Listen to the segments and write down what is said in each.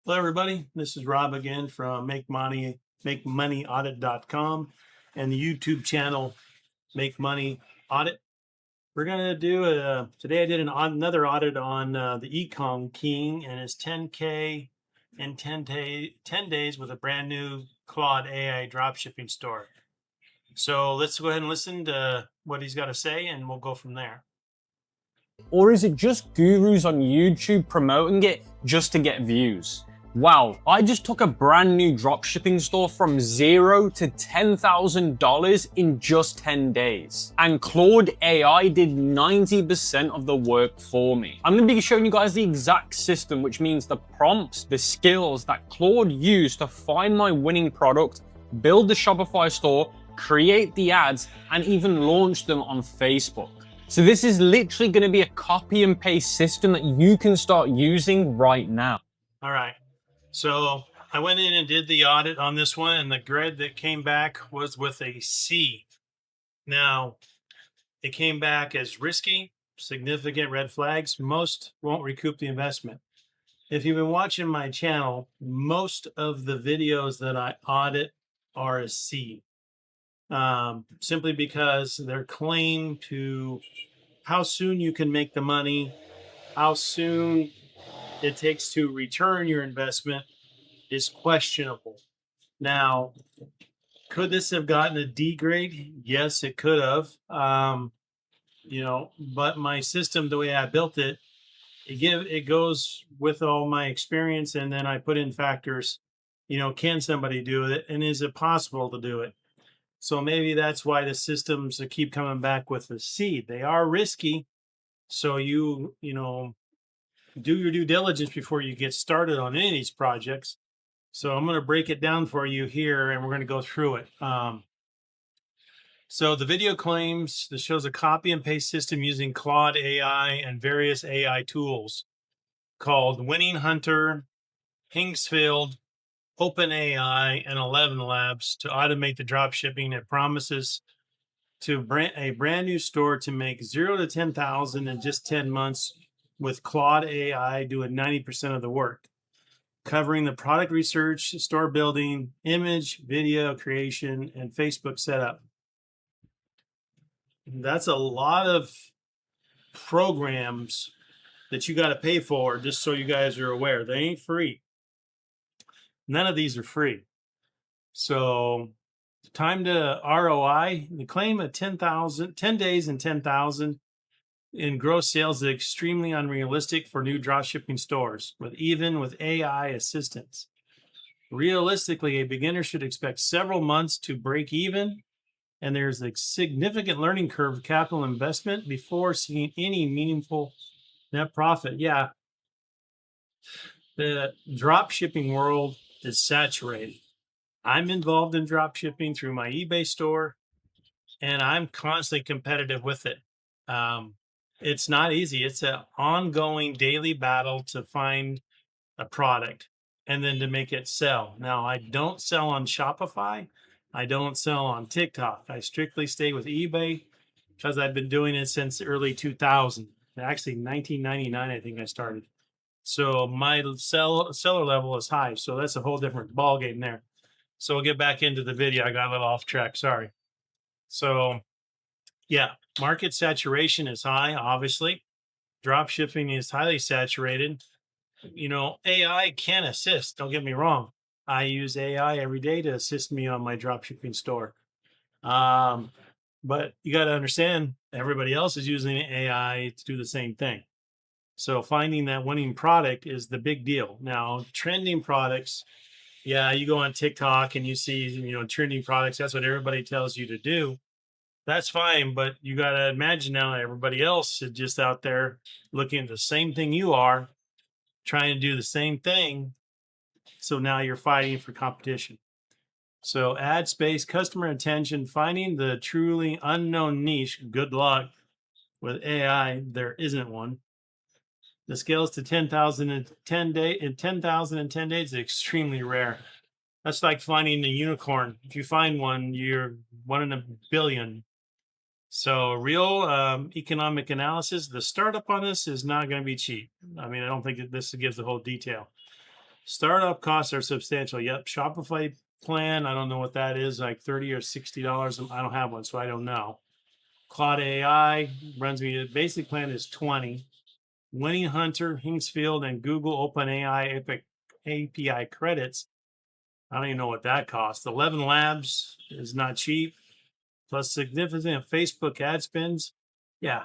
Hello, everybody. This is Rob again from MakeMoneyAudit.com and the YouTube channel Make Money Audit. We're going to do today. I did another audit on the Ecom King and his 10K in 10 days with a brand new Claude AI dropshipping store. So let's go ahead and listen to what he's got to say, and we'll go from there. Or is it just gurus on YouTube promoting it just to get views? Wow, I just took a brand new dropshipping store from $0 to $10,000 in just 10 days. And Claude AI did 90% of the work for me. I'm going to be showing you guys the exact system, which means the prompts, the skills that Claude used to find my winning product, build the Shopify store, create the ads, and even launch them on Facebook. So this is literally going to be a copy and paste system that you can start using right now. All right. So I went in and did the audit on this one, and the grade that came back was with a C. Now, it came back as risky, significant red flags. Most won't recoup the investment. If you've been watching my channel, most of the videos that I audit are a C, simply because their claim to how soon you can make the money, how soon it takes to return your investment is questionable. Now, could this have gotten a D grade? Yes, it could have. But my system, the way I built it, it goes with all my experience, and then I put in factors. Can somebody do it, and is it possible to do it? So maybe that's why the systems keep coming back with a C. They are risky, so do your due diligence before you get started on any of these projects. So I'm going to break it down for you here, and we're going to go through it. So the video claims this shows a copy and paste system using Claude AI and various AI tools called Winning Hunter, Hingsfield, OpenAI, and 11 Labs to automate the drop shipping. It promises to a brand new store to make 0 to 10,000 in just 10 months with Claude AI doing 90% of the work, covering the product research, store building, image, video creation, and Facebook setup. That's a lot of programs that you got to pay for, just so you guys are aware. They ain't free. None of these are free. So time to ROI, the claim of 10 days and 10,000 in gross sales is extremely unrealistic for new dropshipping stores, even with AI assistance. Realistically, a beginner should expect several months to break even, and there's a significant learning curve of capital investment before seeing any meaningful net profit. Yeah, the drop shipping world is saturated. I'm involved in drop shipping through my eBay store, and I'm constantly competitive with it. It's not easy. It's an ongoing daily battle to find a product and then to make it sell. Now, I don't sell on Shopify. I don't sell on TikTok. I strictly stay with eBay because I've been doing it since early 2000. Actually, 1999, I think I started. So my seller level is high. So that's a whole different ball game there. So we'll get back into the video. I got a little off track. Sorry. So yeah, market saturation is high. Obviously, drop shipping is highly saturated. AI can assist. Don't get me wrong. I use AI every day to assist me on my drop shipping store. But you got to understand, everybody else is using AI to do the same thing. So finding that winning product is the big deal. Now, trending products, yeah, you go on TikTok and you see, trending products. That's what everybody tells you to do. That's fine, but you got to imagine now everybody else is just out there looking at the same thing you are, trying to do the same thing. So now you're fighting for competition. So ad space, customer attention, finding the truly unknown niche. Good luck with AI. There isn't one. The scales to 10,000 in 10 days is extremely rare. That's like finding a unicorn. If you find one, you're one in a billion. So real economic analysis, the startup on this is not going to be cheap. I mean, I don't think that this gives the whole detail. Startup costs are substantial. Yep. Shopify plan. I don't know what that is, like $30 or $60. I don't have one, so I don't know. Claude AI runs me. The basic plan is 20. Winning Hunter, Hingsfield, and Google OpenAI API credits. I don't even know what that costs. 11 Labs is not cheap. Plus significant Facebook ad spends. Yeah.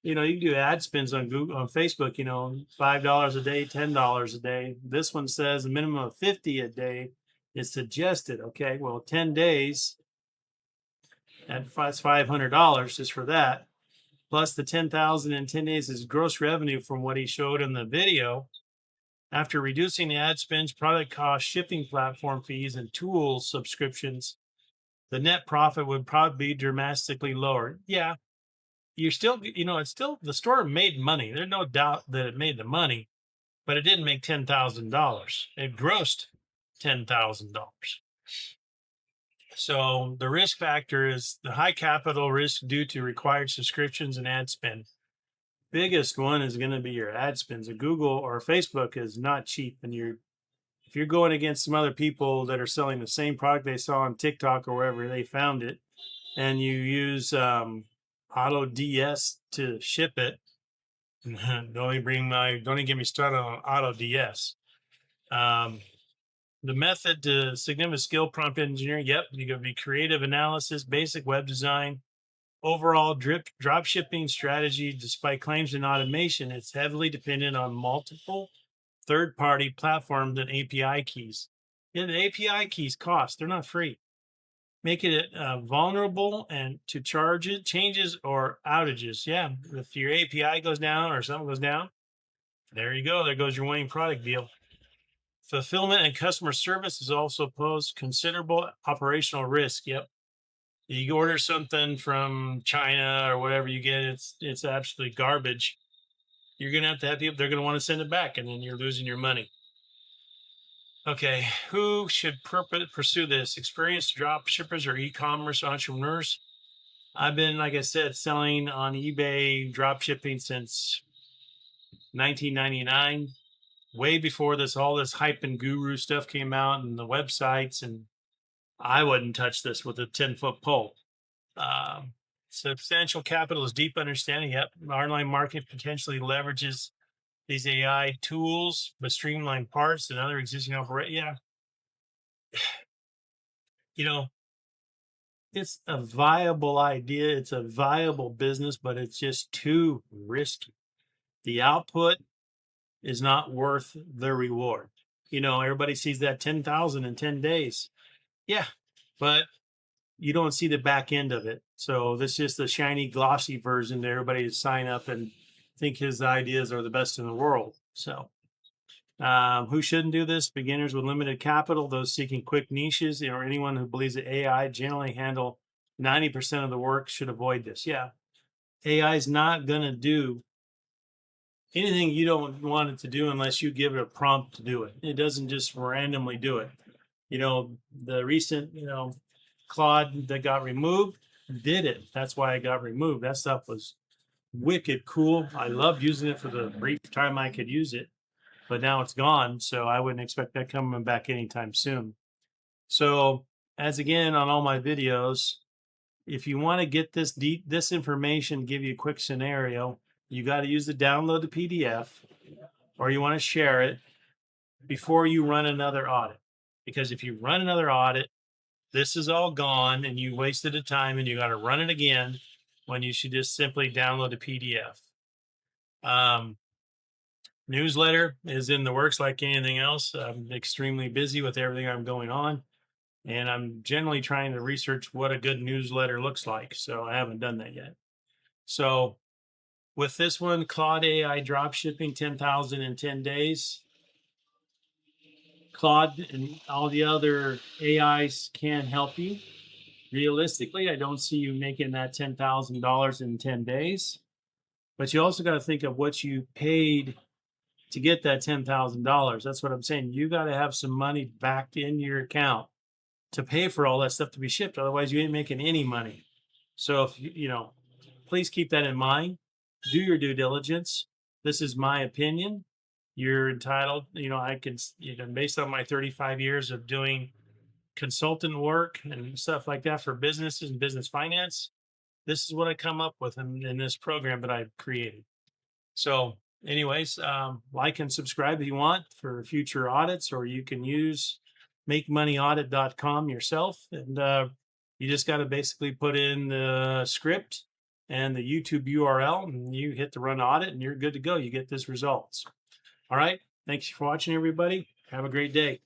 You know, you can do ad spends on Google, on Facebook, you know, $5 a day, $10 a day. This one says a minimum of 50 a day is suggested. Okay. Well, 10 days at $500 just for that. Plus the 10,000 in 10 days is gross revenue from what he showed in the video. After reducing the ad spends, product costs, shipping platform fees, and tools subscriptions, the net profit would probably be dramatically lower. Yeah, you're still, you know, it's still the store made money. There's no doubt that it made the money, but it didn't make $10,000. It grossed $10,000. So the risk factor is the high capital risk due to required subscriptions and ad spend. Biggest one is going to be your ad spends. A Google or Facebook is not cheap, and if you're going against some other people that are selling the same product they saw on TikTok or wherever they found it, and you use Auto DS to ship it, don't even get me started on Auto DS. The method to significant skill prompt engineering. Yep, you got to be creative analysis, basic web design, overall drop shipping strategy. Despite claims in automation, it's heavily dependent on multiple third-party platforms and API keys. Yeah, the API keys cost; they're not free. Making it vulnerable and to charge it changes or outages. Yeah, if your API goes down or something goes down, there you go. There goes your winning product deal. Fulfillment and customer service is also pose considerable operational risk. Yep. You order something from China or whatever you get, it's absolutely garbage. You're gonna have to have people, they're gonna want to send it back, and then you're losing your money. Okay, who should pursue this? Experienced drop shippers or e-commerce entrepreneurs? I've been, like I said, selling on eBay drop shipping since 1999, way before all this hype and guru stuff came out and the websites. And I wouldn't touch this with a 10-foot pole. Um, Substantial capital is deep understanding. Yep. Online market potentially leverages these AI tools, but streamline parts and other existing operate. Yeah. You know, it's a viable idea. It's a viable business, but it's just too risky. The output is not worth the reward. You know, everybody sees that 10,000 in 10 days. Yeah, but you don't see the back end of it. So this is just the shiny, glossy version to everybody to sign up and think his ideas are the best in the world. So who shouldn't do this? Beginners with limited capital, those seeking quick niches, or anyone who believes that AI generally handle 90% of the work should avoid this. Yeah, AI is not going to do anything you don't want it to do unless you give it a prompt to do it. It doesn't just randomly do it. You know, the recent, Claude that got removed did it. That's why it got removed. That stuff was wicked cool. I loved using it for the brief time I could use it, but now it's gone. So I wouldn't expect that coming back anytime soon. So, as again on all my videos, if you want to get this information, give you a quick scenario, you got to use the download the PDF, or you want to share it before you run another audit. Because if you run another audit, this is all gone and you wasted the time and you got to run it again when you should just simply download a PDF. Newsletter is in the works like anything else. I'm extremely busy with everything I'm going on, and I'm generally trying to research what a good newsletter looks like. So I haven't done that yet. So with this one, Claude AI drop shipping 10,000 in 10 days. Claude and all the other AIs can help you. Realistically, I don't see you making that $10,000 in 10 days. But you also got to think of what you paid to get that $10,000. That's what I'm saying. You got to have some money backed in your account to pay for all that stuff to be shipped. Otherwise, you ain't making any money. So if please keep that in mind. Do your due diligence. This is my opinion. you're entitled. I can, based on my 35 years of doing consultant work and stuff like that for businesses and business finance, this is what I come up with in this program that I've created. So, anyways, like and subscribe if you want for future audits, or you can use makemoneyaudit.com yourself. And you just got to basically put in the script and the YouTube URL, and you hit the run audit, and you're good to go. You get this results. All right. Thanks for watching, everybody. Have a great day.